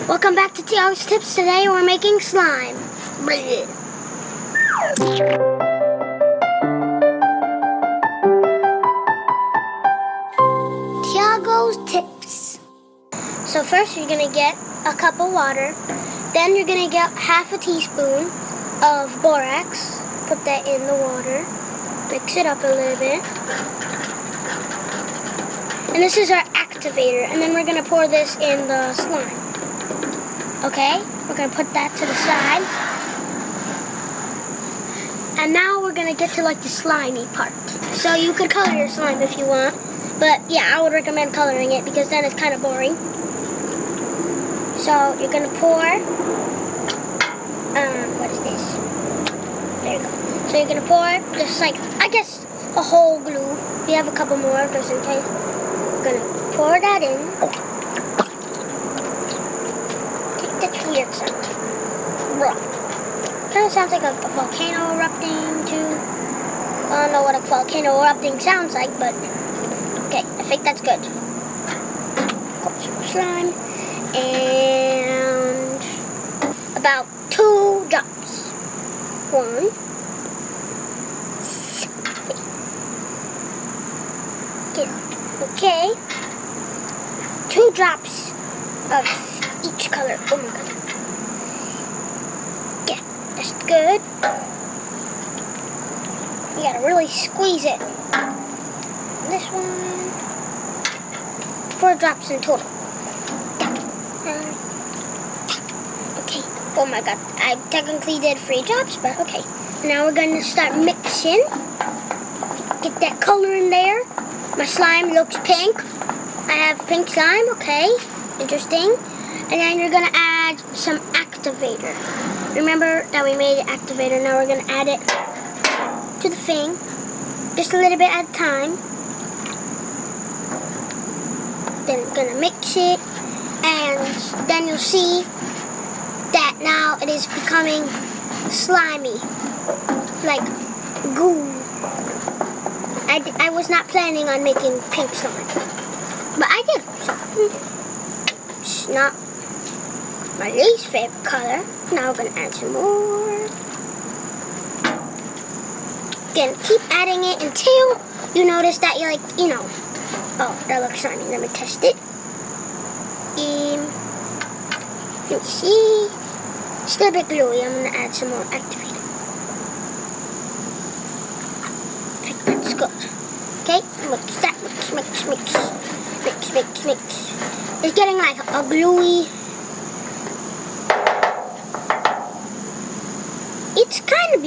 Welcome back to Tiago's Tips. Today we're making slime. Tiago's Tips. So first you're going to get a cup of water. Then you're going to get half a teaspoon of borax. Put that in the water. Mix it up a little bit. And this is our activator. And then we're going to pour this in the slime. Okay, we're going to put that to the side. And now we're going to get to like the slimy part. So you could color your slime if you want. But yeah, I would recommend coloring it because then it's kind of boring. So you're going to pour, what is this? There you go. So you're going to pour just like, I guess, a whole glue. We have a couple more just in case. We're going to pour that in. That's weird sound. Kind of sounds like a volcano erupting too. I don't know what a volcano erupting sounds like, but okay, I think that's good. Slime and about 2 drops. 1. Okay. 2 drops of each color. Oh my god. Yeah, that's good. You gotta really squeeze it. This one. 4 drops in total. Okay. Oh my god. I technically did 3 drops, but okay. Now we're gonna start mixing. Get that color in there. My slime looks pink. I have pink slime, okay. Interesting. And then you're going to add some activator. Remember that we made an activator. Now we're going to add it to the thing. Just a little bit at a time. Then we're going to mix it. And then you'll see that now it is becoming slimy. Like goo. I was not planning on making pink slime. But I did. So, it's not my least favorite color. Now we're going to add some more. Again, keep adding it until you notice that you're like, oh, that looks slimy. Let me test it. Let me see. Still a bit gluey. I'm going to add some more activator. I think that's good. Okay, mix that. Mix. It's getting like a gluey. It's kind of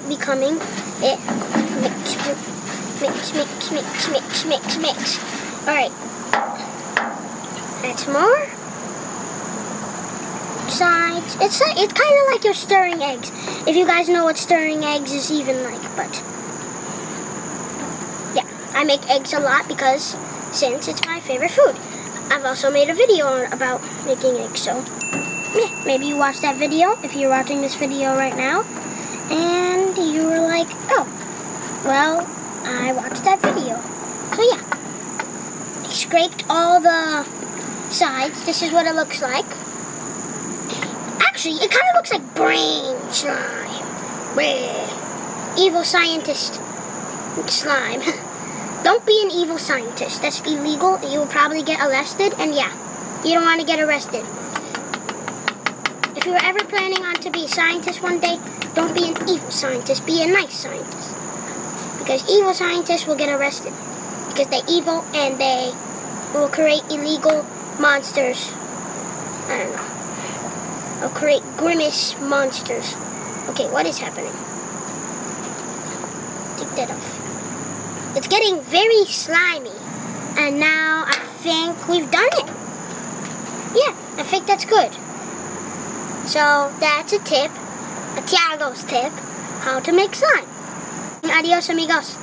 becoming it. Mix. Alright. Add some more. Sides. It's kind of like you're stirring eggs. If you guys know what stirring eggs is even like, but yeah, I make eggs a lot because since it's my favorite food. I've also made a video about making eggs, so yeah, maybe you watched that video if you're watching this video right now and you were like, oh, well, I watched that video. So yeah, I scraped all the sides. This is what it looks like. Actually, it kind of looks like brain slime. Evil scientist slime. Don't be an evil scientist. That's illegal. You will probably get arrested. And yeah, you don't want to get arrested. If you were ever planning on to be a scientist one day, don't be an evil scientist. Be a nice scientist. Because evil scientists will get arrested. Because they're evil and they will create illegal monsters. I don't know. Or create grimace monsters. Okay, what is happening? Take that off. It's getting very slimy. And now I think we've done it. Yeah, I think that's good. So that's a tip, a Tiago's tip, how to make slime. Adios, amigos.